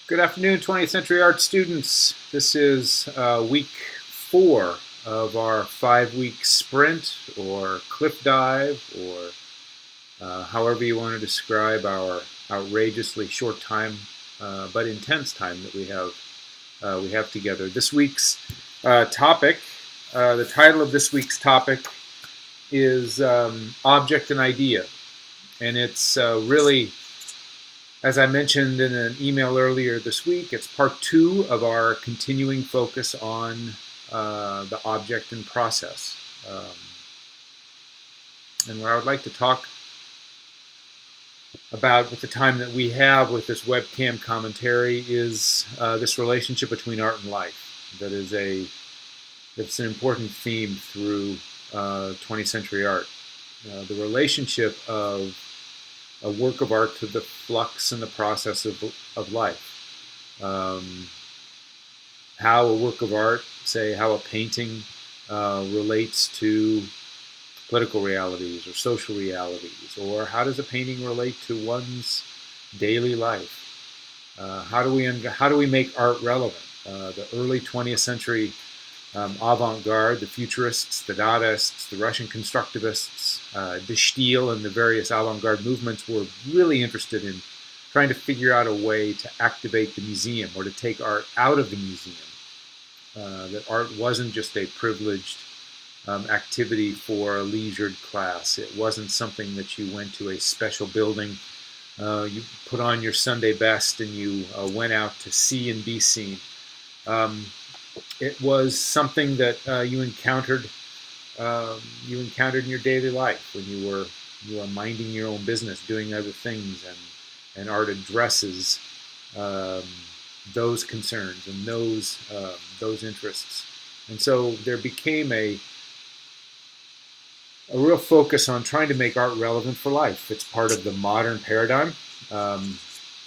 Good afternoon, 20th Century Art students. This is week 4 of our 5-week sprint or cliff dive, or however you want to describe our outrageously short time but intense time that we have together. This week's topic, the title of this week's topic is Object and Idea, and it's really, as I mentioned in an email earlier this week, it's part 2 of our continuing focus on the object and process. And what I would like to talk about with the time that we have with this webcam commentary is this relationship between art and life. That's an important theme through 20th century art. The relationship of a work of art to the flux and the process of life. How a work of art, say how a painting relates to political realities or social realities, or how does a painting relate to one's daily life? How do we make art relevant? The early 20th century avant-garde, the futurists, the Dadaists, the Russian constructivists, de Stijl, and the various avant-garde movements were really interested in trying to figure out a way to activate the museum or to take art out of the museum. That art wasn't just a privileged activity for a leisured class. It wasn't something that you went to a special building, you put on your Sunday best, and you went out to see and be seen. It was something that you encountered in your daily life when you were minding your own business, doing other things, and art addresses those concerns and those interests. And so there became a real focus on trying to make art relevant for life. It's part of the modern paradigm.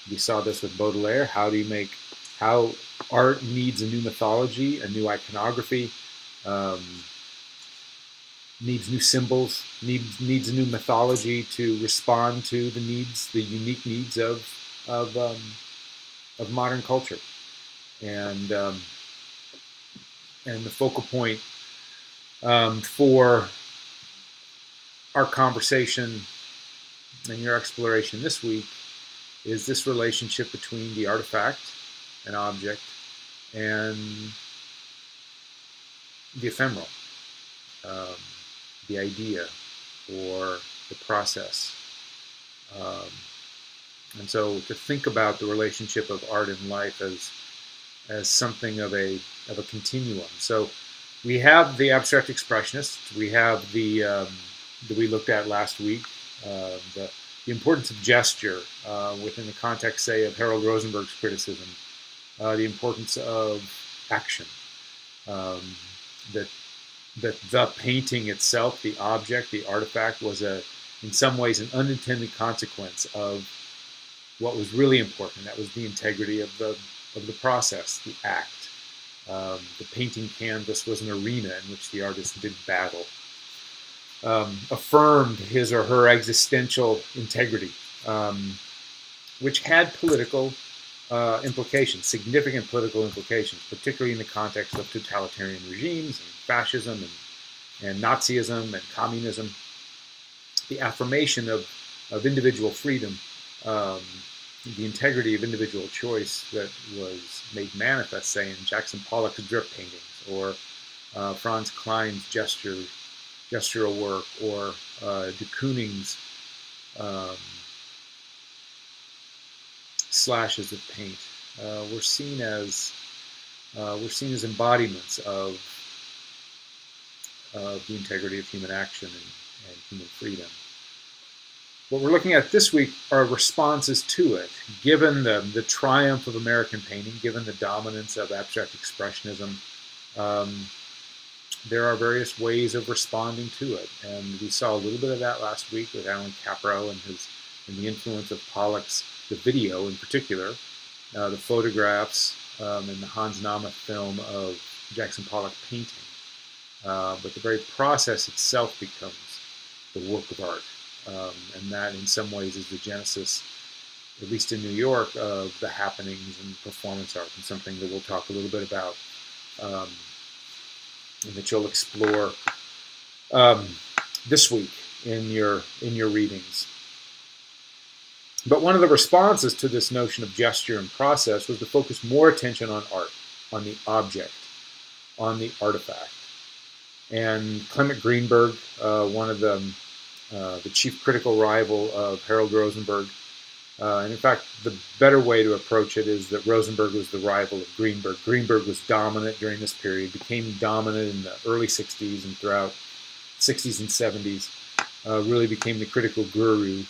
We saw this with Baudelaire. How art needs a new mythology, a new iconography, needs new symbols, needs a new mythology to respond to the unique needs of modern culture, and the focal point for our conversation and your exploration this week is this relationship between the artifact, an object, and the ephemeral, the idea, or the process. And so to think about the relationship of art and life as something of a continuum. So we have the abstract expressionists. We have the that we looked at last week, the importance of gesture within the context, say, of Harold Rosenberg's criticism. The importance of action, that the painting itself, the object, the artifact, was in some ways an unintended consequence of what was really important. That was the integrity of the process, the act. The painting canvas was an arena in which the artist did battle, affirmed his or her existential integrity, which had political implications, significant political implications, particularly in the context of totalitarian regimes and fascism and Nazism and communism. The affirmation of individual freedom, the integrity of individual choice that was made manifest, say, in Jackson Pollock's drip paintings, or Franz Klein's gestural work, or de Kooning's slashes of paint, were seen as embodiments of the integrity of human action and human freedom. What we're looking at this week are responses to it. Given the triumph of American painting, given the dominance of abstract expressionism, there are various ways of responding to it, and we saw a little bit of that last week with Alan Capro and the influence of Pollock's, the video in particular, the photographs, and the Hans Namath film of Jackson Pollock painting. But the very process itself becomes the work of art, and that in some ways is the genesis at least in New York, of the happenings in performance art, and something that we'll talk a little bit about, and that you'll explore this week in your readings. But one of the responses to this notion of gesture and process was to focus more attention on art, on the object, on the artifact. And Clement Greenberg, one of the chief critical rival of Harold Rosenberg, and in fact, the better way to approach it is that Rosenberg was the rival of Greenberg. Greenberg was dominant during this period, became dominant in the early 60s and throughout 60s and 70s, really became the critical guru.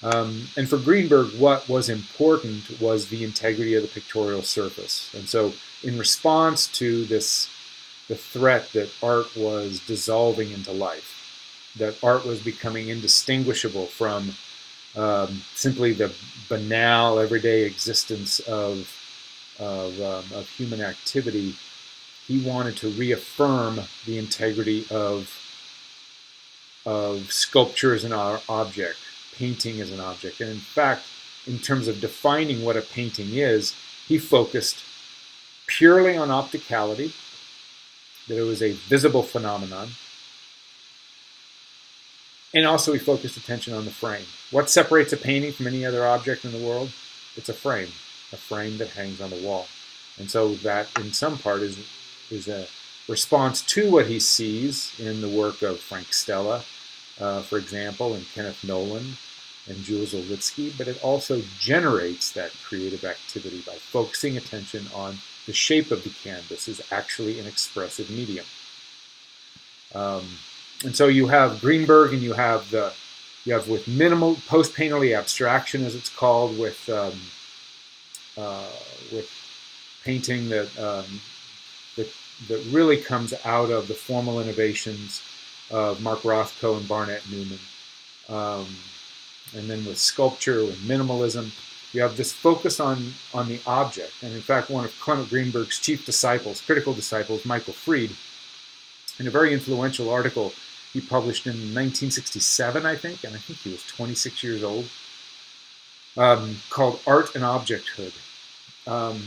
And for Greenberg, what was important was the integrity of the pictorial surface. And so in response to the threat that art was dissolving into life, that art was becoming indistinguishable from simply the banal, everyday existence of human activity, he wanted to reaffirm the integrity of sculpture as an object, painting as an object. And in fact, in terms of defining what a painting is, he focused purely on opticality, that it was a visible phenomenon, and also he focused attention on the frame. What separates a painting from any other object in the world? It's a frame that hangs on the wall. And so that, in some part, is a response to what he sees in the work of Frank Stella, for example, and Kenneth Nolan and Jules Olitsky, but it also generates that creative activity by focusing attention on the shape of the canvas as actually an expressive medium. And so you have Greenberg, and you have with minimal post-painterly abstraction, as it's called, with painting that really comes out of the formal innovations of Mark Rothko and Barnett Newman. And then with sculpture, with minimalism, you have this focus on the object. And in fact, one of Clement Greenberg's chief disciples, critical disciples, Michael Fried, in a very influential article he published in 1967, I think, and I think he was 26 years old, called Art and Objecthood,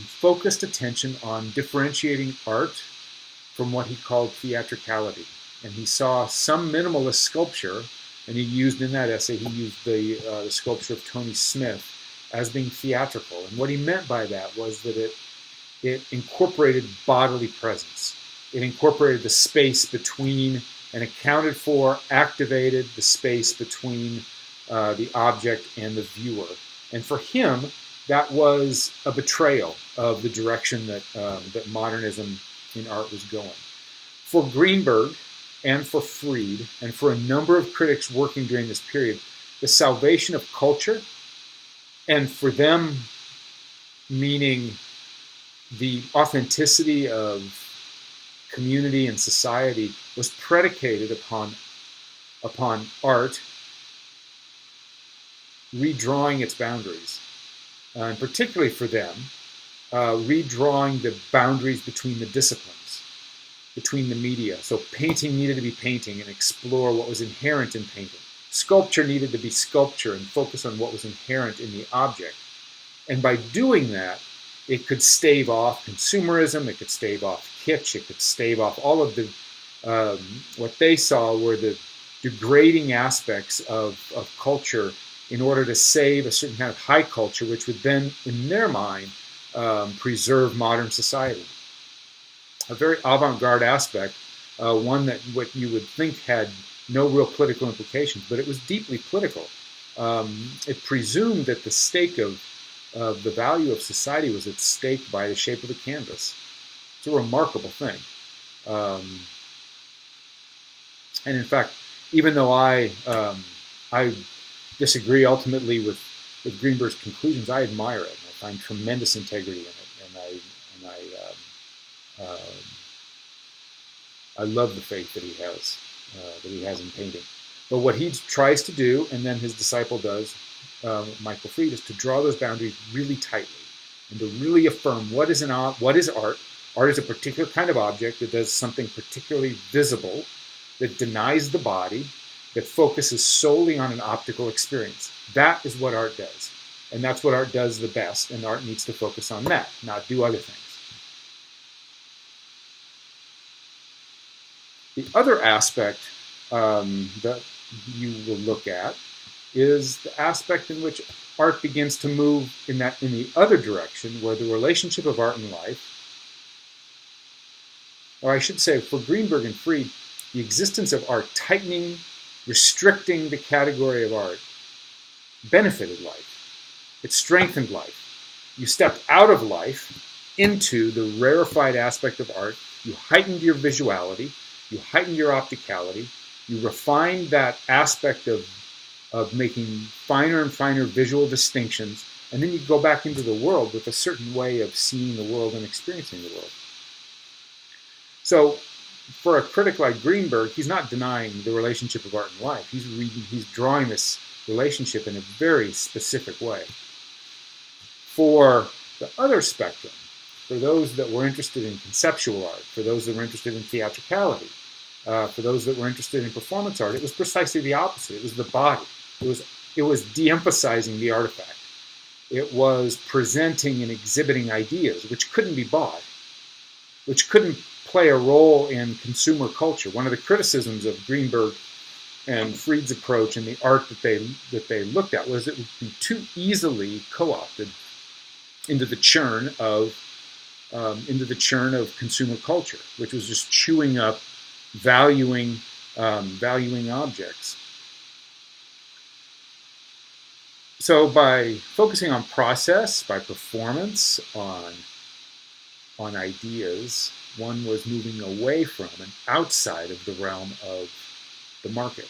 focused attention on differentiating art from what he called theatricality. And he saw some minimalist sculpture, and he used in that essay, he used the sculpture of Tony Smith as being theatrical. And what he meant by that was that it incorporated bodily presence. It incorporated the space between and accounted for, activated the space between the object and the viewer. And for him, that was a betrayal of the direction that modernism in art was going. For Greenberg and for Fried and for a number of critics working during this period, the salvation of culture, and for them meaning the authenticity of community and society, was predicated upon art redrawing its boundaries. And particularly for them, redrawing the boundaries between the disciplines, between the media. So painting needed to be painting and explore what was inherent in painting. Sculpture needed to be sculpture and focus on what was inherent in the object. And by doing that, it could stave off consumerism, it could stave off kitsch, it could stave off all of the, what they saw were the degrading aspects of culture in order to save a certain kind of high culture, which would then, in their mind, preserve modern society. A very avant-garde aspect, one that what you would think had no real political implications, but it was deeply political. It presumed that the stake of the value of society was at stake by the shape of the canvas. It's a remarkable thing. And in fact, even though I disagree ultimately with Greenberg's conclusions, I admire it. I find tremendous integrity in it, and I love the faith that he has in painting. But what he tries to do, and then his disciple does, Michael Fried, is to draw those boundaries really tightly and to really affirm what is art. Art is a particular kind of object that does something particularly visible, that denies the body, that focuses solely on an optical experience. That is what art does. And that's what art does the best, and art needs to focus on that, not do other things. The other aspect that you will look at is the aspect in which art begins to move in the other direction, where the relationship of art and life, or I should say, for Greenberg and Fried, the existence of art tightening, restricting the category of art benefited life. It strengthened life. You stepped out of life into the rarefied aspect of art. You heightened your visuality. You heightened your opticality. You refined that aspect of making finer and finer visual distinctions. And then you go back into the world with a certain way of seeing the world and experiencing the world. So for a critic like Greenberg, he's not denying the relationship of art and life. He's drawing this relationship in a very specific way. For the other spectrum, for those that were interested in conceptual art, for those that were interested in theatricality, for those that were interested in performance art, it was precisely the opposite. It was the body. It was de-emphasizing the artifact. It was presenting and exhibiting ideas which couldn't be bought, which couldn't play a role in consumer culture. One of the criticisms of Greenberg and Fried's approach and the art that they looked at was it would be too easily co-opted into the churn of consumer culture, which was just chewing up valuing objects. So by focusing on process, by performance, on ideas, one was moving away from and outside of the realm of the market.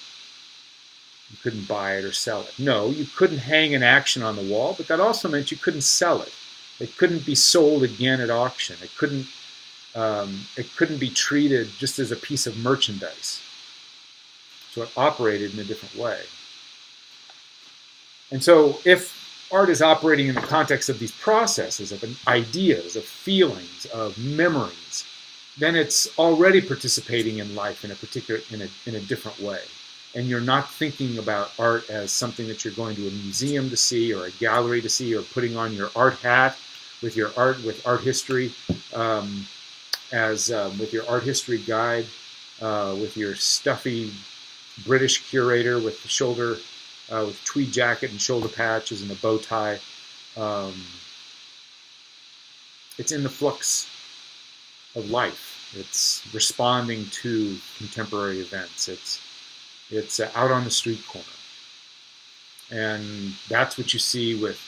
You couldn't buy it or sell it. No, you couldn't hang an action on the wall, but that also meant you couldn't sell it. It couldn't be sold again at auction. It couldn't be treated just as a piece of merchandise. So it operated in a different way. And so if art is operating in the context of these processes, of ideas, of feelings, of memories, then it's already participating in life in a different way. And you're not thinking about art as something that you're going to a museum to see or a gallery to see, or putting on your art hat with art history, with your art history guide, with your stuffy British curator with the shoulder, with tweed jacket and shoulder patches and a bow tie. It's in the flux of life. It's responding to contemporary events. It's out on the street corner. And that's what you see with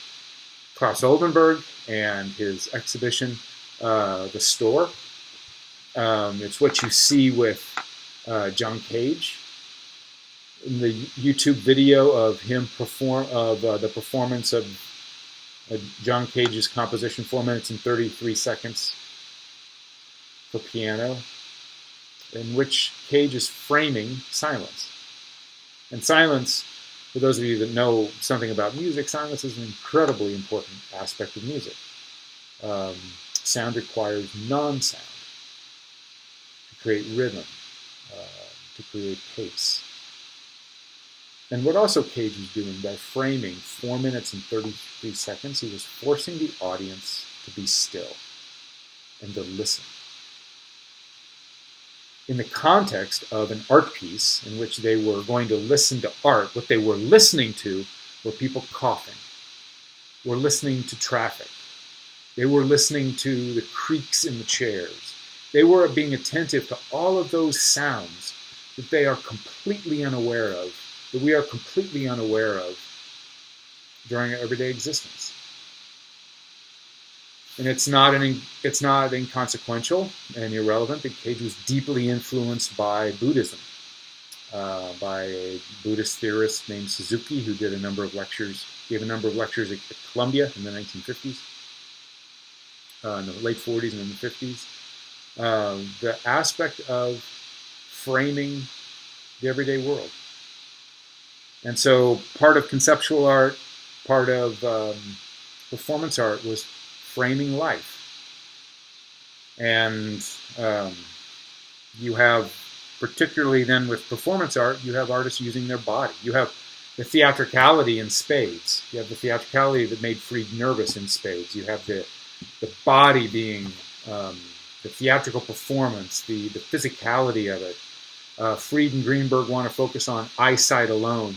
Claes Oldenburg and his exhibition, The Store. It's what you see with John Cage. In the YouTube video of him the performance of John Cage's composition, 4 minutes and 33 seconds for piano, in which Cage is framing silence. And silence, for those of you that know something about music, silence is an incredibly important aspect of music. Sound requires non-sound to create rhythm, to create pace. And what also Cage was doing by framing 4 minutes and 33 seconds, he was forcing the audience to be still and to listen. In the context of an art piece in which they were going to listen to art, what they were listening to were people coughing, were listening to traffic. They were listening to the creaks in the chairs. They were being attentive to all of those sounds that they are completely unaware of, that we are completely unaware of during our everyday existence. And it's not inconsequential and irrelevant that Cage was deeply influenced by Buddhism, by a Buddhist theorist named Suzuki, who gave a number of lectures at Columbia in the 1950s, in the late 40s and in the 50s. The aspect of framing the everyday world. And so part of conceptual art, part of performance art was framing life. And you have, particularly then with performance art, you have artists using their body. You have the theatricality in spades. You have the theatricality that made Freed nervous in spades. You have the body being the theatrical performance, the physicality of it. Freed and Greenberg want to focus on eyesight alone,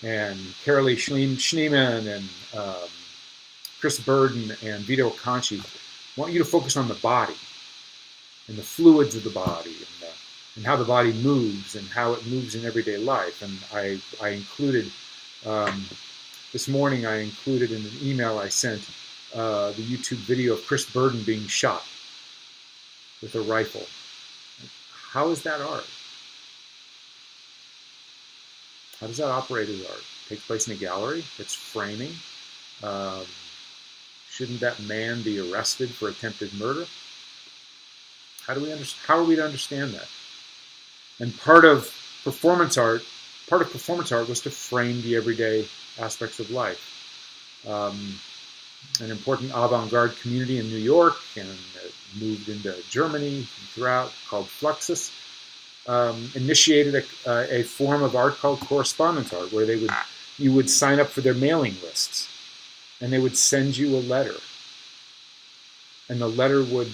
and Carolee Schneemann and Chris Burden and Vito Acconci want you to focus on the body and the fluids of the body and how the body moves and how it moves in everyday life. And I included, this morning I included in an email I sent the YouTube video of Chris Burden being shot with a rifle. How is that art? How does that operate as art? It takes place in a gallery. It's framing. Shouldn't that man be arrested for attempted murder? How are we to understand that? And part of performance art was to frame the everyday aspects of life. An important avant-garde community in New York and moved into Germany and throughout, called Fluxus, initiated a form of art called correspondence art, where you would sign up for their mailing lists, and they would send you a letter, and the letter would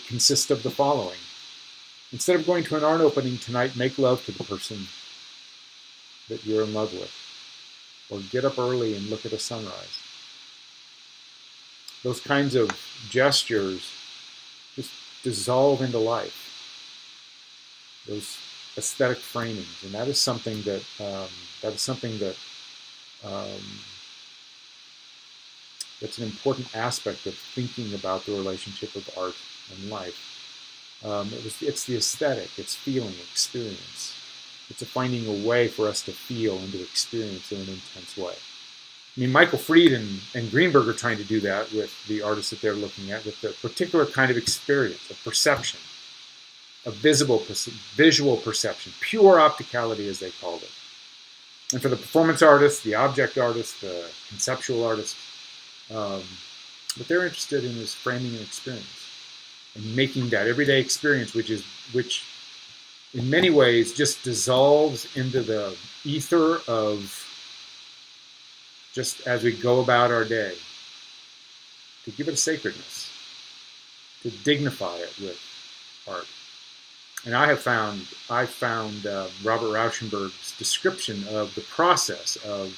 consist of the following: instead of going to an art opening tonight, make love to the person that you're in love with, or get up early and look at a sunrise. Those kinds of gestures just dissolve into life. Those aesthetic framings, and that is something that that's an important aspect of thinking about the relationship of art and life. It's the aesthetic, it's feeling, experience. It's finding a way for us to feel and to experience in an intense way. I mean, Michael Freed and Greenberg are trying to do that with the artists that they're looking at, with a particular kind of experience, of perception, a visual perception, pure opticality, as they called it. And for the performance artist, the object artist, the conceptual artist, what they're interested in is framing an experience and making that everyday experience, which in many ways just dissolves into the ether of just as we go about our day, to give it a sacredness, to dignify it with art. And I found Robert Rauschenberg's description of the process of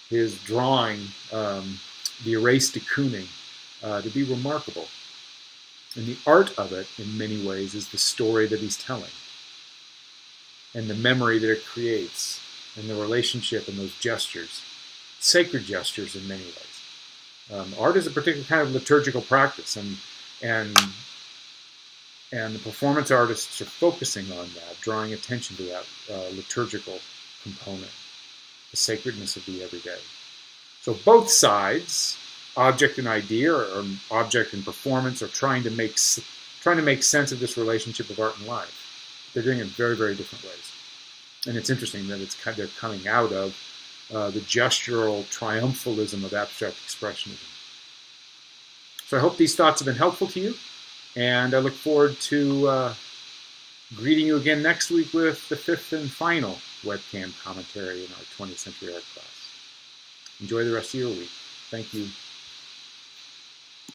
his drawing the Erased de Kooning to be remarkable. And the art of it, in many ways, is the story that he's telling, and the memory that it creates, and the relationship and those gestures, sacred gestures in many ways. Art is a particular kind of liturgical practice, and the performance artists are focusing on that, drawing attention to that liturgical component, the sacredness of the everyday. So both sides, object and idea, or object and performance, are trying to make sense of this relationship of art and life. They're doing it in very, very different ways. And it's interesting that they're coming out of the gestural triumphalism of abstract expressionism. So I hope these thoughts have been helpful to you, and I look forward to greeting you again next week with the fifth and final webcam commentary in our 20th Century Art class. Enjoy the rest of your week. Thank you.